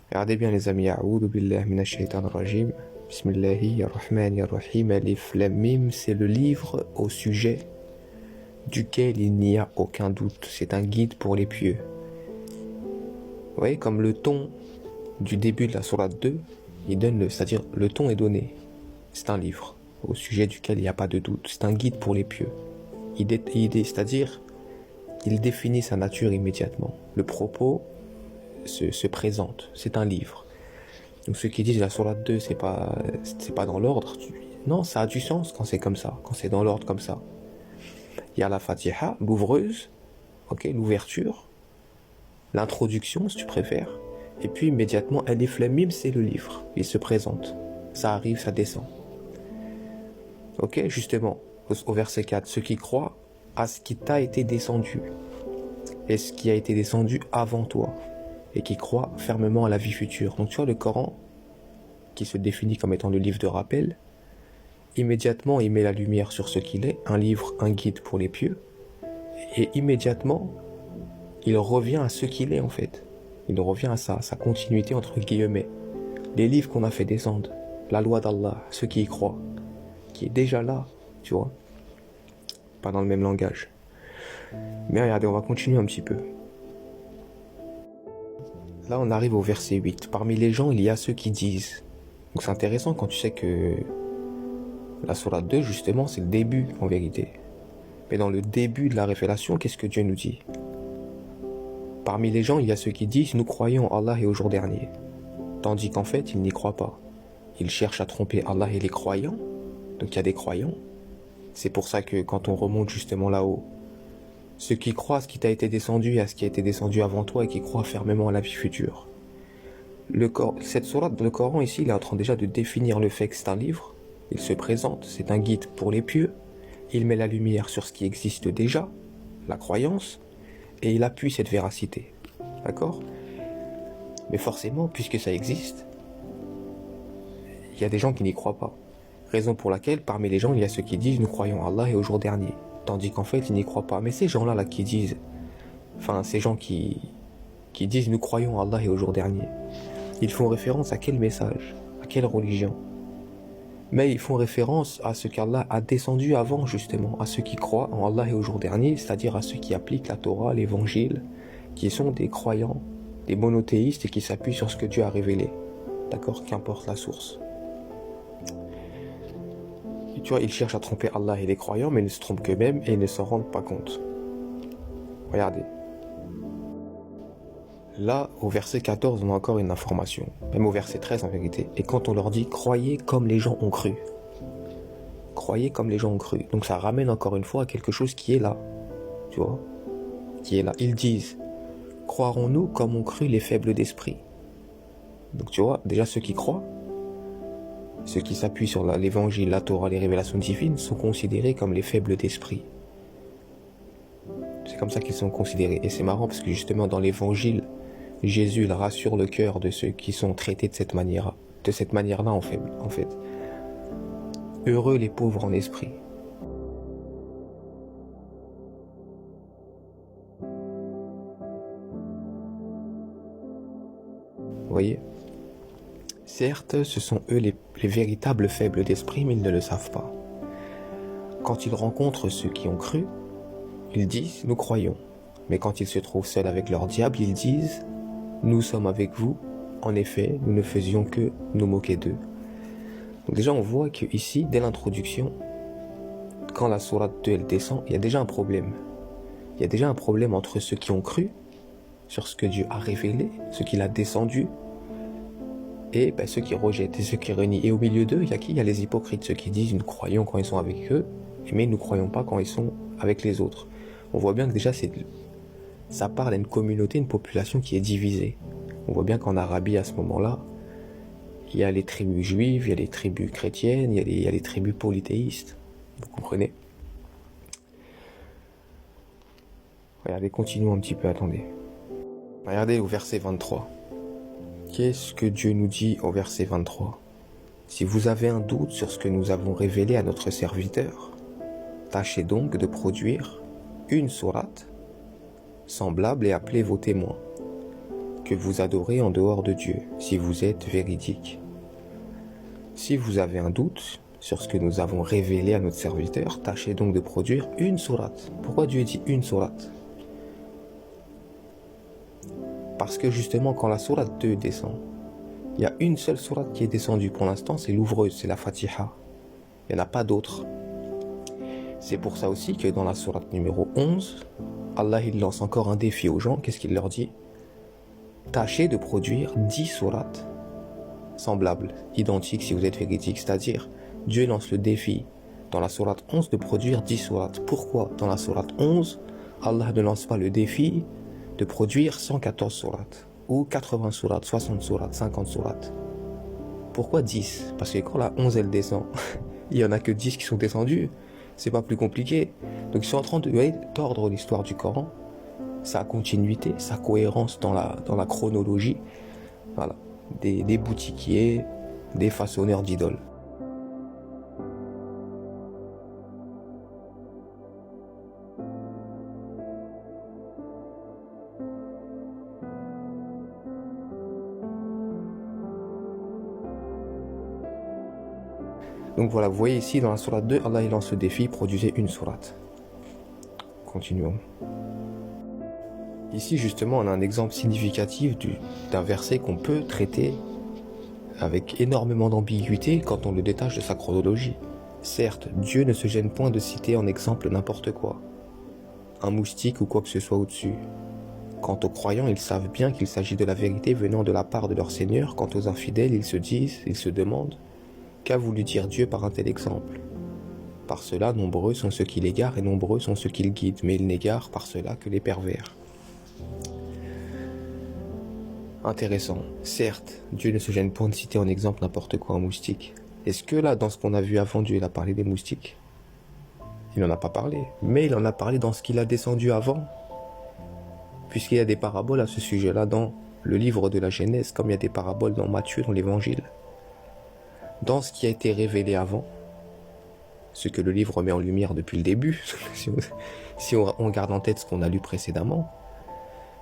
Regardez bien les amis, A'oudhu billahi minash shaitanir rajim. Bismillahirrahmanirrahim. Alif Lam Mim, c'est le livre au sujet duquel il n'y a aucun doute. C'est un guide pour les pieux. Vous voyez, comme le ton du début de la sourate 2, c'est-à-dire le ton est donné. C'est un livre au sujet duquel il n'y a pas de doute. C'est un guide pour les pieux. C'est-à-dire, il définit sa nature immédiatement. Le propos se présente. C'est un livre. Donc ceux qui disent la sourate 2, c'est pas dans l'ordre. Non, ça a du sens quand c'est comme ça, quand c'est dans l'ordre comme ça. Il y a la Fatiha, l'ouvreuse, l'ouverture, l'introduction si tu préfères, et puis immédiatement Alif Lam Mim, c'est le livre. Il se présente. Ça arrive, ça descend. Justement, au verset 4, ceux qui croient à ce qui t'a été descendu, et ce qui a été descendu avant toi, et qui croient fermement à la vie future. Donc tu vois, le Coran, qui se définit comme étant le livre de rappel, immédiatement il met la lumière sur ce qu'il est, un livre, un guide pour les pieux, et immédiatement il revient à ce qu'il est en fait. Il revient à sa continuité entre guillemets. Les livres qu'on a fait descendre, la loi d'Allah, ceux qui y croient, qui est déjà là, tu vois, pas dans le même langage. Mais regardez, on va continuer un petit peu. Là, on arrive au verset 8. Parmi les gens, il y a ceux qui disent. Donc c'est intéressant quand tu sais que la sourate 2, justement, c'est le début, en vérité. Mais dans le début de la révélation, qu'est-ce que Dieu nous dit? Parmi les gens, il y a ceux qui disent « Nous croyons en Allah et au jour dernier ». Tandis qu'en fait, ils n'y croient pas. Ils cherchent à tromper Allah et les croyants. Donc il y a des croyants. C'est pour ça que quand on remonte justement là-haut, ceux qui croient à ce qui t'a été descendu et à ce qui a été descendu avant toi et qui croient fermement à la vie future. Cette sourate, le Coran ici, il est en train déjà de définir le fait que c'est un livre. Il se présente, c'est un guide pour les pieux. Il met la lumière sur ce qui existe déjà, la croyance, et il appuie cette véracité. D'accord? Mais forcément, puisque ça existe, il y a des gens qui n'y croient pas. Raison pour laquelle, parmi les gens, il y a ceux qui disent « Nous croyons en Allah et au jour dernier ». Tandis qu'en fait, ils n'y croient pas. Mais ces gens-là qui disent, ces gens qui disent « Nous croyons en Allah et au jour dernier », ils font référence à quel message? À quelle religion? Mais ils font référence à ce qu'Allah a descendu avant, justement, à ceux qui croient en Allah et au jour dernier, c'est-à-dire à ceux qui appliquent la Torah, l'évangile, qui sont des croyants, des monothéistes et qui s'appuient sur ce que Dieu a révélé. D'accord? Qu'importe la source. Et tu vois, ils cherchent à tromper Allah et les croyants, mais ils ne se trompent qu'eux-mêmes et ils ne s'en rendent pas compte. Regardez. Là, au verset 14, on a encore une information. Même au verset 13, en vérité. Et quand on leur dit « Croyez comme les gens ont cru ». Croyez comme les gens ont cru. Donc ça ramène encore une fois à quelque chose qui est là. Tu vois? Qui est là. Ils disent « Croirons-nous comme ont cru les faibles d'esprit ». Donc tu vois, déjà ceux qui croient, ceux qui s'appuient sur l'évangile, la Torah, les révélations divines, sont considérés comme les faibles d'esprit. C'est comme ça qu'ils sont considérés. Et c'est marrant parce que justement dans l'évangile, Jésus il rassure le cœur de ceux qui sont traités de cette manière-là en fait. Heureux les pauvres en esprit. Vous voyez? Certes, ce sont eux les véritables faibles d'esprit, mais ils ne le savent pas. Quand ils rencontrent ceux qui ont cru, ils disent « Nous croyons ». Mais quand ils se trouvent seuls avec leur diable, ils disent « Nous sommes avec vous, en effet, nous ne faisions que nous moquer d'eux ». Donc déjà, on voit qu'ici, dès l'introduction, quand la sourate 2 elle descend, il y a déjà un problème. Il y a déjà un problème entre ceux qui ont cru sur ce que Dieu a révélé, ce qu'il a descendu, et ceux qui rejettent et ceux qui renient. Et au milieu d'eux, il y a qui? Il y a les hypocrites, ceux qui disent « Nous croyons quand ils sont avec eux, mais nous ne croyons pas quand ils sont avec les autres ». On voit bien que déjà, ça parle à une communauté, une population qui est divisée. On voit bien qu'en Arabie, à ce moment-là, il y a les tribus juives, il y a les tribus chrétiennes, il y a les tribus polythéistes. Vous comprenez? Regardez, continuons un petit peu, attendez. Regardez au verset 23. Qu'est-ce que Dieu nous dit au verset 23? Si vous avez un doute sur ce que nous avons révélé à notre serviteur, tâchez donc de produire une sourate semblable et appelez vos témoins. que vous adorez en dehors de Dieu, si vous êtes véridique. Si vous avez un doute sur ce que nous avons révélé à notre serviteur, tâchez donc de produire une sourate. Pourquoi Dieu dit une sourate? Parce que justement, quand la sourate 2 descend, il y a une seule sourate qui est descendue pour l'instant, c'est l'ouvreuse, c'est la Fatiha. Il n'y en a pas d'autres. C'est pour ça aussi que dans la sourate numéro 11, Allah il lance encore un défi aux gens. Qu'est-ce qu'il leur dit? Tâchez de produire 10 sourates semblables, identiques si vous êtes véridique. C'est-à-dire, Dieu lance le défi dans la sourate 11 de produire 10 sourates. Pourquoi dans la sourate 11, Allah ne lance pas le défi de produire 114 sourates ou 80 sourates, 60 sourates, 50 sourates? Pourquoi 10? Parce que quand la 11 elle descend, il n'y en a que 10 qui sont descendus. C'est pas plus compliqué. Donc ils sont en train de tordre l'histoire du Coran, sa continuité, sa cohérence dans la chronologie. Voilà. Des boutiquiers, des façonneurs d'idoles. Donc voilà, vous voyez ici dans la sourate 2, Allah il lance le défi, produisez une sourate. Continuons. Ici justement on a un exemple significatif d'un verset qu'on peut traiter avec énormément d'ambiguïté quand on le détache de sa chronologie. Certes, Dieu ne se gêne point de citer en exemple n'importe quoi, un moustique ou quoi que ce soit au-dessus. Quant aux croyants, ils savent bien qu'il s'agit de la vérité venant de la part de leur Seigneur. Quant aux infidèles, ils se demandent, qu'a voulu dire Dieu par un tel exemple? Par cela, nombreux sont ceux qui l'égarent et nombreux sont ceux qui le guident, mais ils n'égarent par cela que les pervers. Intéressant. Certes, Dieu ne se gêne point de citer en exemple n'importe quoi un moustique. Est-ce que là, dans ce qu'on a vu avant, Dieu il a parlé des moustiques? Il n'en a pas parlé, mais il en a parlé dans ce qu'il a descendu avant. Puisqu'il y a des paraboles à ce sujet-là dans le livre de la Genèse, comme il y a des paraboles dans Matthieu, dans l'Évangile. Dans ce qui a été révélé avant, ce que le livre met en lumière depuis le début, si on garde en tête ce qu'on a lu précédemment,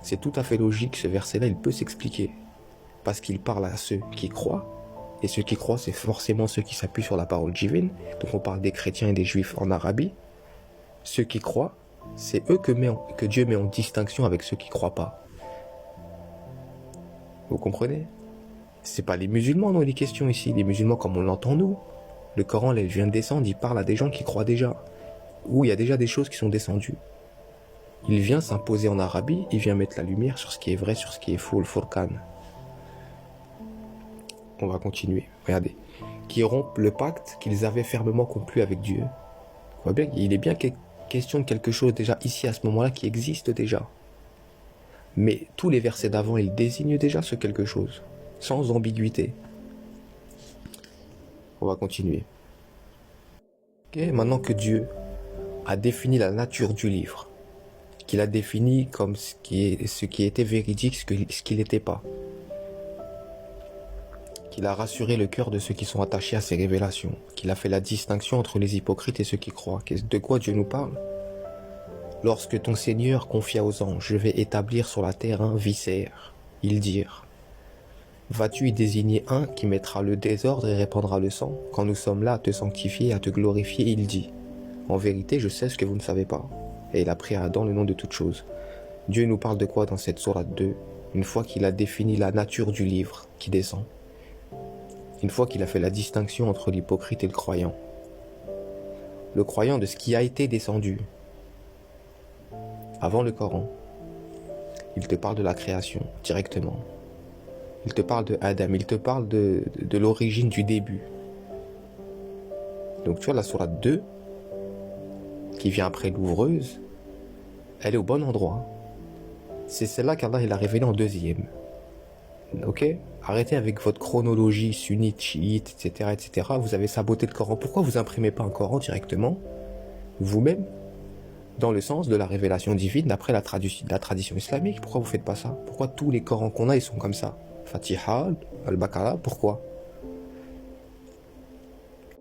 c'est tout à fait logique, ce verset-là, il peut s'expliquer. Parce qu'il parle à ceux qui croient, et ceux qui croient, c'est forcément ceux qui s'appuient sur la parole divine. Donc on parle des chrétiens et des juifs en Arabie. Ceux qui croient, c'est eux que Dieu met en distinction avec ceux qui ne croient pas. Vous comprenez? C'est pas les musulmans dont il est question ici. Les musulmans comme on l'entend nous. Le Coran, là, il vient de descendre, il parle à des gens qui croient déjà. Où il y a déjà des choses qui sont descendues. Il vient s'imposer en Arabie, il vient mettre la lumière sur ce qui est vrai, sur ce qui est faux, le Furqan. On va continuer, regardez. Qui rompent le pacte qu'ils avaient fermement conclu avec Dieu. On voit bien qu'il est bien question de quelque chose déjà ici à ce moment-là qui existe déjà. Mais tous les versets d'avant, ils désignent déjà ce quelque chose, sans ambiguïté. On va continuer. Okay, maintenant que Dieu a défini la nature du livre, qu'il a défini comme ce qui était véridique, ce qui n'était pas, qu'il a rassuré le cœur de ceux qui sont attachés à ses révélations, qu'il a fait la distinction entre les hypocrites et ceux qui croient. De quoi Dieu nous parle? Lorsque ton Seigneur confia aux anges, je vais établir sur la terre un vicaire, ils dirent, vas-tu y désigner un qui mettra le désordre et répandra le sang? Quand nous sommes là à te sanctifier et à te glorifier, il dit, en vérité, je sais ce que vous ne savez pas. Et il a pris à Adam le nom de toute chose. Dieu nous parle de quoi dans cette sourate 2? Une fois qu'il a défini la nature du livre qui descend. Une fois qu'il a fait la distinction entre l'hypocrite et le croyant. Le croyant de ce qui a été descendu. Avant le Coran. Il te parle de la création, directement. Il te parle de Adam, il te parle de l'origine du début. Donc tu vois la sourate 2, qui vient après l'ouvreuse, elle est au bon endroit. C'est celle-là qu'Allah il a révélée en deuxième. Ok? Arrêtez avec votre chronologie sunnite, chiite, etc., etc. Vous avez saboté le Coran. Pourquoi vous imprimez pas un Coran directement, vous-même, dans le sens de la révélation divine, d'après la tradition islamique? Pourquoi vous faites pas ça? Pourquoi tous les Corans qu'on a, ils sont comme ça? Fatiha, Al-Baqarah, pourquoi?